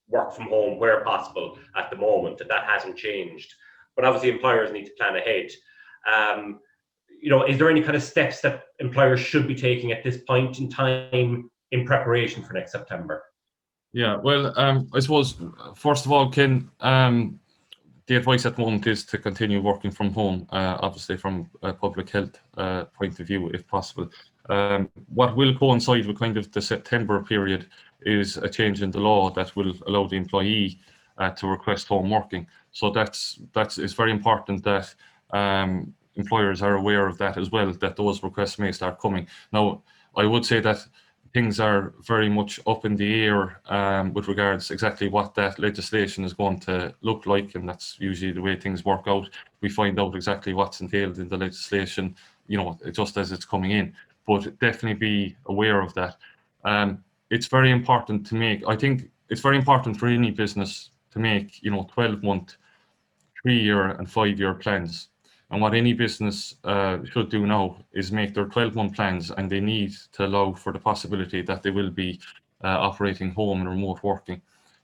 work from home where possible at the moment, and that hasn't changed. But obviously, employers need to plan ahead. Is there any kind of steps that employers should be taking at this point in time in preparation for next September? Yeah, well, I suppose, first of all, Ken, the advice at the moment is to continue working from home, obviously from a public health point of view, if possible. What will coincide with kind of the September period is a change in the law that will allow the employee to request home working. So it's very important that employers are aware of that as well, that those requests may start coming. Now, I would say that things are very much up in the air with regards exactly what that legislation is going to look like, and that's usually the way things work out. We find out exactly what's entailed in the legislation, just as it's coming in. But definitely be aware of that. It's very important I think it's very important for any business to make 12-month, 3-year and 5-year plans. And what any business should do now is make their 12-month plans, and they need to allow for the possibility that they will be operating home and remote working.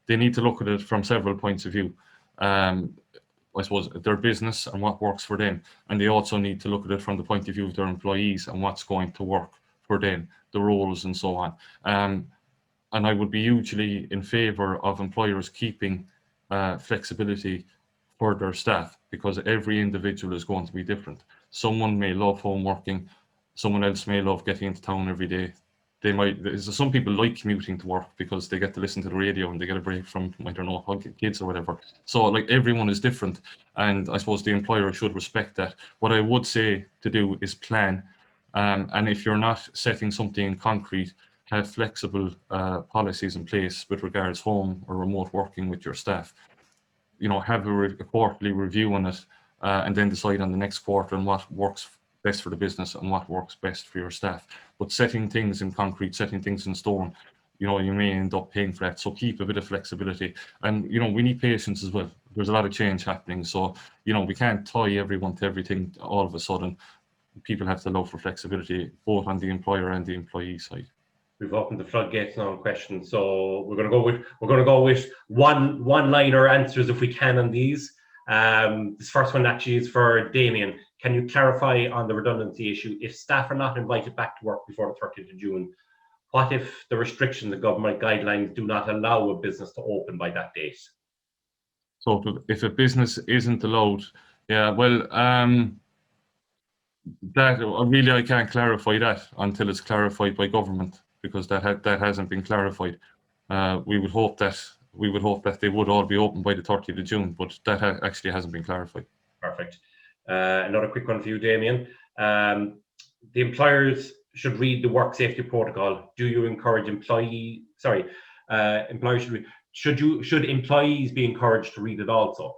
They need to look at it from several points of view. I suppose their business and what works for them. And they also need to look at it from the point of view of their employees and what's going to work for them, the roles and so on. And I would be hugely in favor of employers keeping flexibility for their staff, because every individual is going to be different. Someone may love home working, someone else may love getting into town every day. Some people like commuting to work because they get to listen to the radio and they get a break from, I don't know, kids or whatever. So everyone is different, and I suppose the employer should respect that. What I would say to do is plan, and if you're not setting something in concrete, have flexible policies in place with regards home or remote working with your staff. Have a quarterly review on it, and then decide on the next quarter on what works best for the business and what works best for your staff. But setting things in concrete, setting things in stone, you may end up paying for that. So keep a bit of flexibility, and we need patience as well. There's a lot of change happening, so we can't tie everyone to everything all of a sudden. People have to allow for flexibility both on the employer and the employee side. We've opened the floodgates now on questions, so we're going to go with one-liner answers if we can on these. This first one actually is for Damien. Can you clarify on the redundancy issue? If staff are not invited back to work before the 30th of June, what if the restrictions, the government guidelines, do not allow a business to open by that date? So if a business isn't allowed, yeah, well, I can't clarify that until it's clarified by government, because that hasn't been clarified. We would hope that we would hope that they would all be open by the 30th of June, but that actually hasn't been clarified. Perfect. Another quick one for you, Damien. The employers should read the work safety protocol. Do you encourage employees should employees be encouraged to read it also?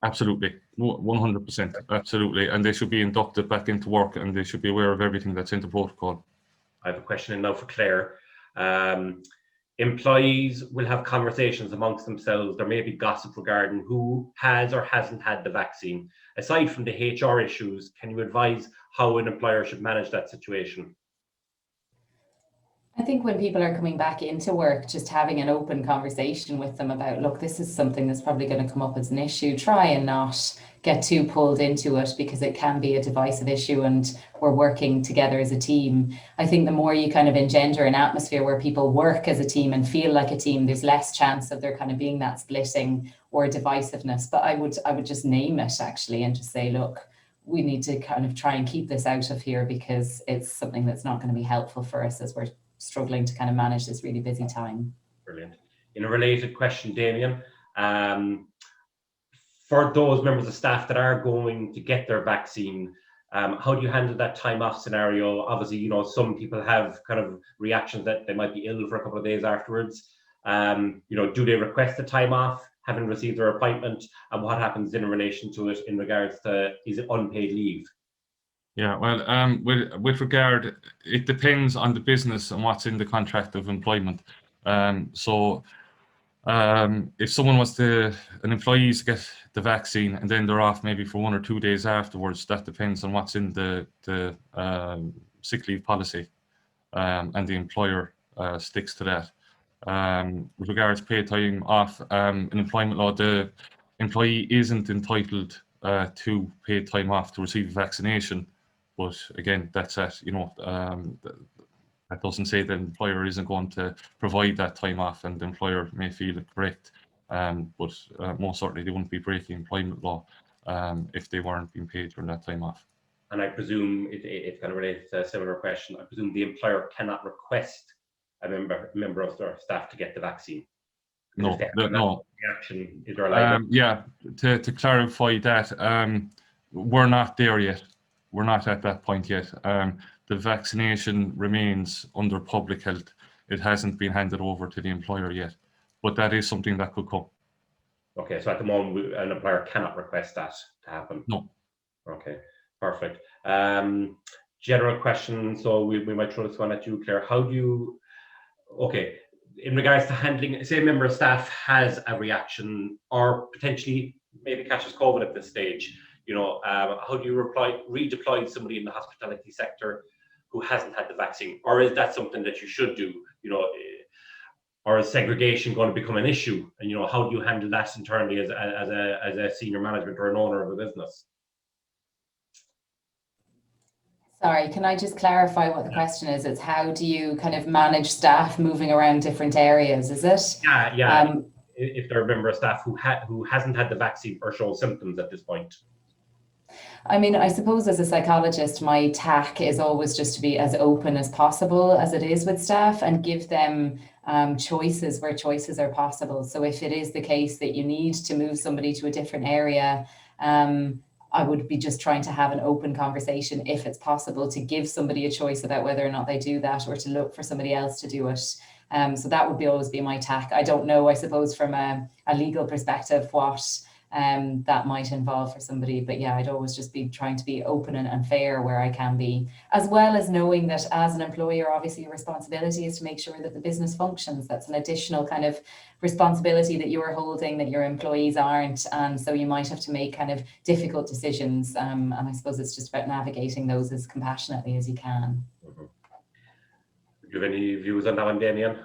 Absolutely, 100%, absolutely, and they should be inducted back into work, and they should be aware of everything that's in the protocol. I have a question in now for Clare. Employees will have conversations amongst themselves. There may be gossip regarding who has or hasn't had the vaccine. Aside from the HR issues, can you advise how an employer should manage that situation? I think when people are coming back into work, just having an open conversation with them about, look, this is something that's probably going to come up as an issue. Try and not get too pulled into it, because it can be a divisive issue and we're working together as a team. I think the more you kind of engender an atmosphere where people work as a team and feel like a team, there's less chance of there kind of being that splitting or divisiveness. But I would just name it actually and just say, look, we need to kind of try and keep this out of here, because it's something that's not going to be helpful for us as we're struggling to kind of manage this really busy time. Brilliant. In a related question, Damien, for those members of staff that are going to get their vaccine, how do you handle that time off scenario? Obviously, some people have kind of reactions that they might be ill for a couple of days afterwards. Do they request the time off, having received their appointment, and what happens in relation to it in regards to, is it unpaid leave? Yeah, well, with regard, it depends on the business and what's in the contract of employment. If someone an employee to get the vaccine and then they're off maybe for 1 or 2 days afterwards, that depends on what's in the sick leave policy, and the employer sticks to that. With regards to paid time off, in employment law, the employee isn't entitled to paid time off to receive a vaccination. But again, that's that doesn't say the employer isn't going to provide that time off, and the employer may feel it correct, but most certainly they wouldn't be breaking employment law if they weren't being paid during that time off. And I presume it's kind of related to a similar question. I presume the employer cannot request a member of their staff to get the vaccine. No. Reaction, is there a line? Yeah, to clarify that, we're not there yet. We're not at that point yet. The vaccination remains under public health. It hasn't been handed over to the employer yet, but that is something that could come. Okay, so at the moment, an employer cannot request that to happen? No. Okay, perfect. General question, so we might throw this one at you, Clare. In regards to handling, say a member of staff has a reaction or potentially maybe catches COVID at this stage, how do you redeploy somebody in the hospitality sector who hasn't had the vaccine? Or is that something that you should do, or is segregation going to become an issue? And, how do you handle that internally as a senior management or an owner of a business? Sorry, can I just clarify what the question is? It's how do you kind of manage staff moving around different areas, is it? Yeah. If they're a member of staff who hasn't had the vaccine or shows symptoms at this point. I mean, I suppose as a psychologist, my tack is always just to be as open as possible as it is with staff, and give them choices where choices are possible. So if it is the case that you need to move somebody to a different area, I would be just trying to have an open conversation, if it's possible, to give somebody a choice about whether or not they do that, or to look for somebody else to do it. So that would always be my tack. I don't know, I suppose, from a legal perspective, what that might involve for somebody, but yeah, I'd always just be trying to be open and fair where I can be, as well as knowing that as an employer, obviously your responsibility is to make sure that the business functions. That's an additional kind of responsibility that you're holding that your employees aren't, and so you might have to make kind of difficult decisions, and I suppose it's just about navigating those as compassionately as you can. Mm-hmm. Do you have any views on that one, Damien?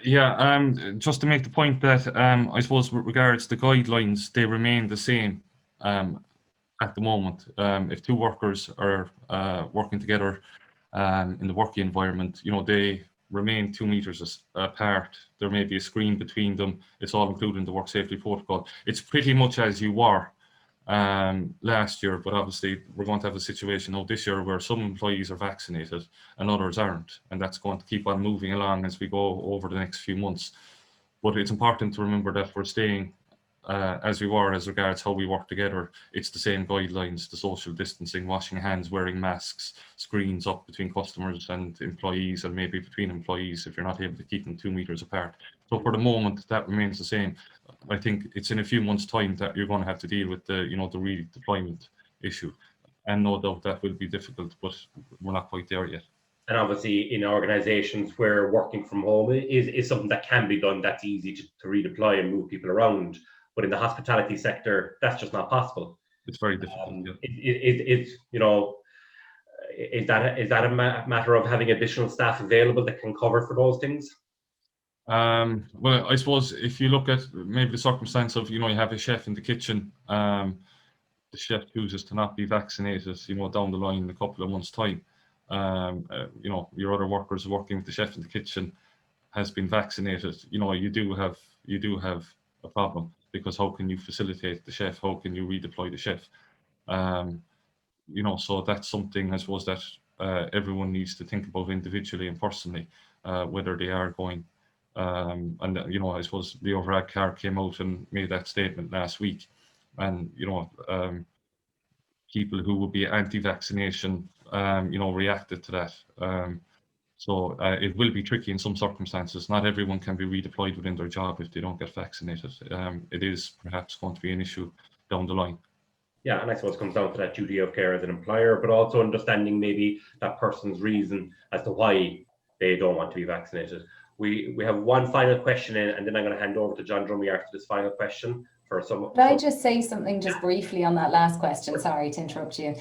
Yeah, just to make the point that I suppose with regards to guidelines, they remain the same at the moment. If two workers are working together in the working environment, they remain 2 meters apart. There may be a screen between them. It's all included in the work safety protocol. It's pretty much as you were last year, but obviously we're going to have a situation now this year where some employees are vaccinated and others aren't, and that's going to keep on moving along as we go over the next few months. But it's important to remember that we're staying as we were as regards how we work together. It's the same guidelines, the social distancing, washing hands, wearing masks, screens up between customers and employees, and maybe between employees if you're not able to keep them 2 meters apart. So for the moment, that remains the same. I think it's in a few months' time that you're going to have to deal with the, the redeployment issue. And no doubt that will be difficult, but we're not quite there yet. And obviously in organizations where working from home is something that can be done, that's easy to redeploy and move people around. But in the hospitality sector, that's just not possible. It's very difficult. Yeah. It's is that a matter of having additional staff available that can cover for those things? Well, I suppose if you look at maybe the circumstance of, you have a chef in the kitchen, the chef chooses to not be vaccinated, down the line in a couple of months' time. Your other workers working with the chef in the kitchen has been vaccinated. You do have a problem, because how can you facilitate the chef? How can you redeploy the chef? So that's something, I suppose, that everyone needs to think about individually and personally, whether they are going. And I suppose the overall Clare came out and made that statement last week, and people who would be anti-vaccination, reacted to that. So it will be tricky in some circumstances. Not everyone can be redeployed within their job if they don't get vaccinated. It is perhaps going to be an issue down the line. Yeah, and I suppose it comes down to that duty of care as an employer, but also understanding maybe that person's reason as to why they don't want to be vaccinated. We have one final question in, and then I'm going to hand over to John Drummy after this final question. Could I just say something just briefly on that last question? Sorry to interrupt you.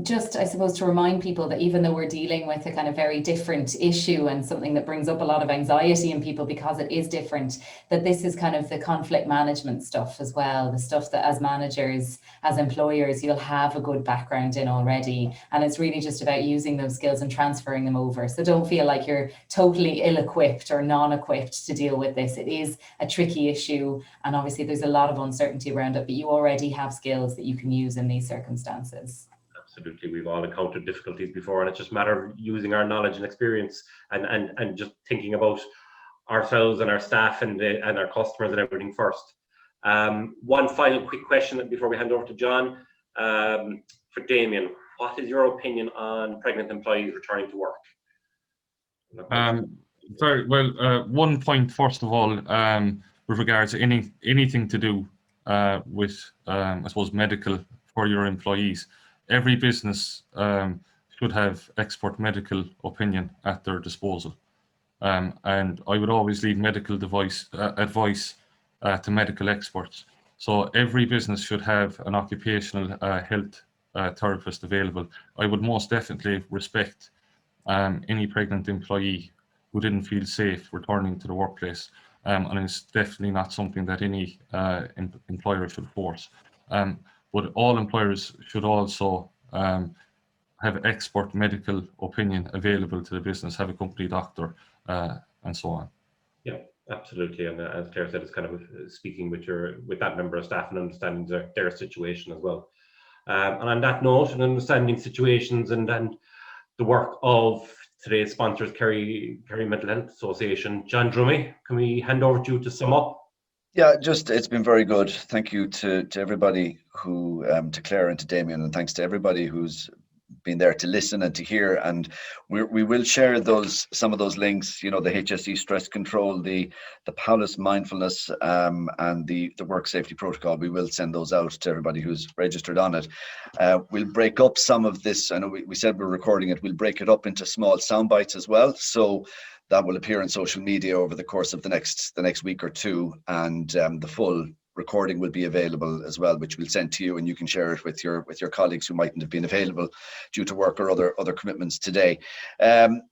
Just, I suppose, to remind people that even though we're dealing with a kind of very different issue and something that brings up a lot of anxiety in people because it is different, that this is kind of the conflict management stuff as well, the stuff that as managers, as employers, you'll have a good background in already. And it's really just about using those skills and transferring them over. So don't feel like you're totally ill-equipped or non-equipped to deal with this. It is a tricky issue. And obviously there's a lot of uncertainty around it, but you already have skills that you can use in these circumstances. Absolutely, we've all encountered difficulties before, and it's just a matter of using our knowledge and experience and just thinking about ourselves and our staff and our customers and everything first. One final quick question before we hand over to John. For Damien, what is your opinion on pregnant employees returning to work? Very well. One point, first of all, with regards to anything to do with, I suppose, medical for your employees. Every business should have expert medical opinion at their disposal. And I would always leave medical advice to medical experts. So every business should have an occupational health therapist available. I would most definitely respect any pregnant employee who didn't feel safe returning to the workplace. And it's definitely not something that any employer should force. But all employers should also have expert medical opinion available to the business, have a company doctor, and so on. Yeah, absolutely. And as Claire said, it's kind of speaking with that member of staff and understanding their situation as well. And on that note, and understanding situations and the work of today's sponsors, Kerry Mental Health Association, John Drummy, can we hand over to you to sum up? Yeah, it's been very good. Thank you to everybody who, to Clare and to Damien, and thanks to everybody who's been there to listen and to hear. And we will share some of those links, the HSE stress control, the PALIS mindfulness, and the work safety protocol. We will send those out to everybody who's registered on it. We'll break up some of this. I know we said we're recording it. We'll break it up into small sound bites as well. So that will appear on social media over the course of the next week or two, and the full recording will be available as well, which we'll send to you, and you can share it with your colleagues who mightn't have been available due to work or other commitments today.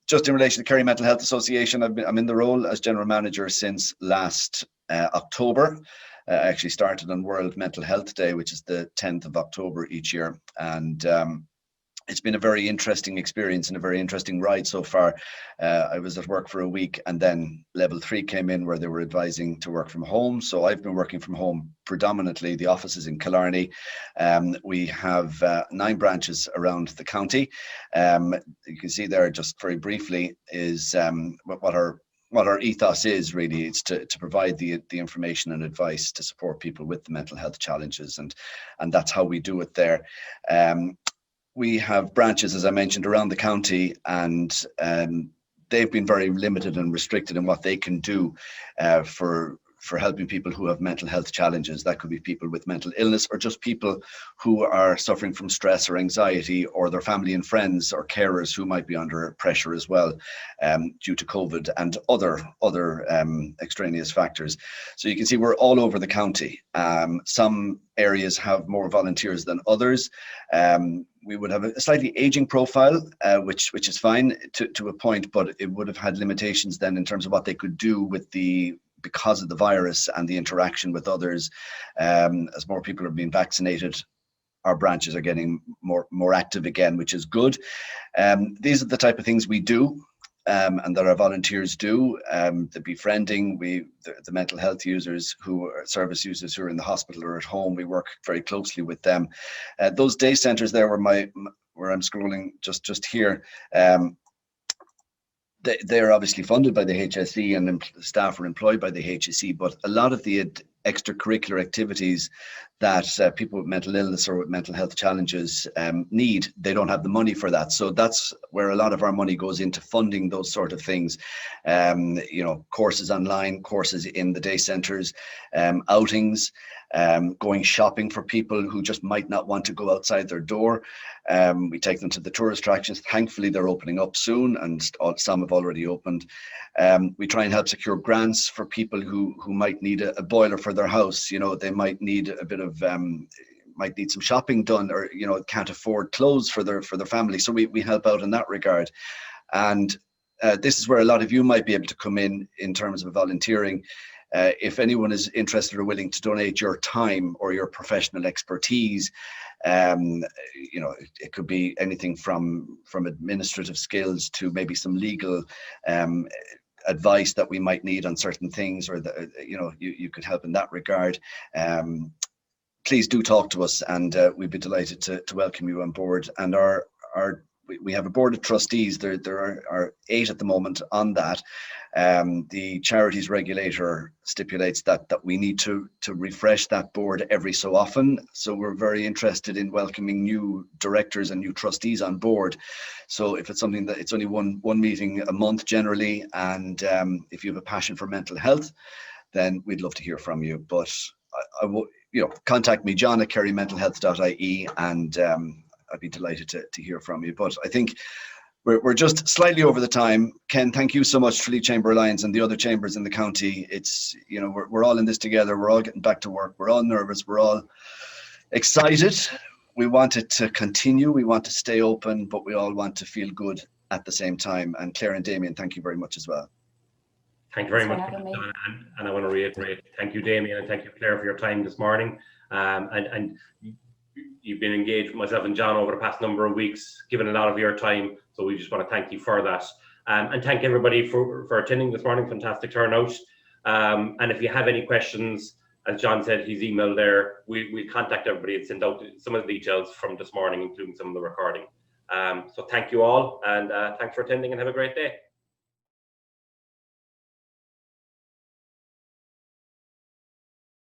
Just in relation to Kerry Mental Health Association, I'm in the role as general manager since last October. I actually started on World Mental Health Day, which is the 10th of October each year, and it's been a very interesting experience and a very interesting ride so far. I was at work for a week, and then level 3 came in where they were advising to work from home. So I've been working from home predominantly. The office is in Killarney. We have 9 branches around the county. You can see there, just very briefly, is what what our ethos is really. It's to provide the information and advice to support people with the mental health challenges, and that's how we do it there. We have branches, as I mentioned, around the county, and they've been very limited and restricted in what they can do for helping people who have mental health challenges. That could be people with mental illness, or just people who are suffering from stress or anxiety, or their family and friends or carers who might be under pressure as well, due to COVID and other extraneous factors. So you can see we're all over the county. Some areas have more volunteers than others. We would have a slightly aging profile, which is fine to a point, but it would have had limitations then in terms of what they could do because of the virus and the interaction with others. As more people are being vaccinated, our branches are getting more active again, which is good. These are the type of things we do, and that our volunteers do. The befriending, the mental health users who are service users who are in the hospital or at home, we work very closely with them. Those day centres there where I'm scrolling just here, they're obviously funded by the HSE, and staff are employed by the HSE, but a lot of the extracurricular activities that people with mental illness or with mental health challenges need, they don't have the money for that. So that's where a lot of our money goes into funding those sort of things. Courses online, courses in the day centres, outings, going shopping for people who just might not want to go outside their door. We take them to the tourist attractions. Thankfully, they're opening up soon, and some have already opened. We try and help secure grants for people who might need a boiler for their house. They might need a bit of might need some shopping done, or can't afford clothes for their family. So we help out in that regard. And this is where a lot of you might be able to come in terms of volunteering. If anyone is interested or willing to donate your time or your professional expertise, it could be anything from administrative skills to maybe some legal advice that we might need on certain things, or you could help in that regard. Please do talk to us, and we'd be delighted to welcome you on board. And we have a board of trustees. There are 8 at the moment on that. The charities regulator stipulates that we need to refresh that board every so often. So we're very interested in welcoming new directors and new trustees on board. So if it's something that it's only one meeting a month generally, and if you have a passion for mental health, then we'd love to hear from you. But I will, contact me, John at kerrymentalhealth.ie, and I'd be delighted to hear from you. But I think we're just slightly over the time. Ken, thank you so much, Tralee Chamber Alliance and the other chambers in the county. It's, we're all in this together. We're all getting back to work. We're all nervous. We're all excited. We want it to continue. We want to stay open, but we all want to feel good at the same time. And Clare and Damien, thank you very much as well. Thank you very much, and I want to reiterate, thank you, Damien, and thank you, Clare, for your time this morning. And you've been engaged with myself and John over the past number of weeks, given a lot of your time. So we just want to thank you for that. And thank everybody for attending this morning. Fantastic turnout. And if you have any questions, as John said, his email there, we'll contact everybody and send out some of the details from this morning, including some of the recording. So thank you all, and thanks for attending, and have a great day.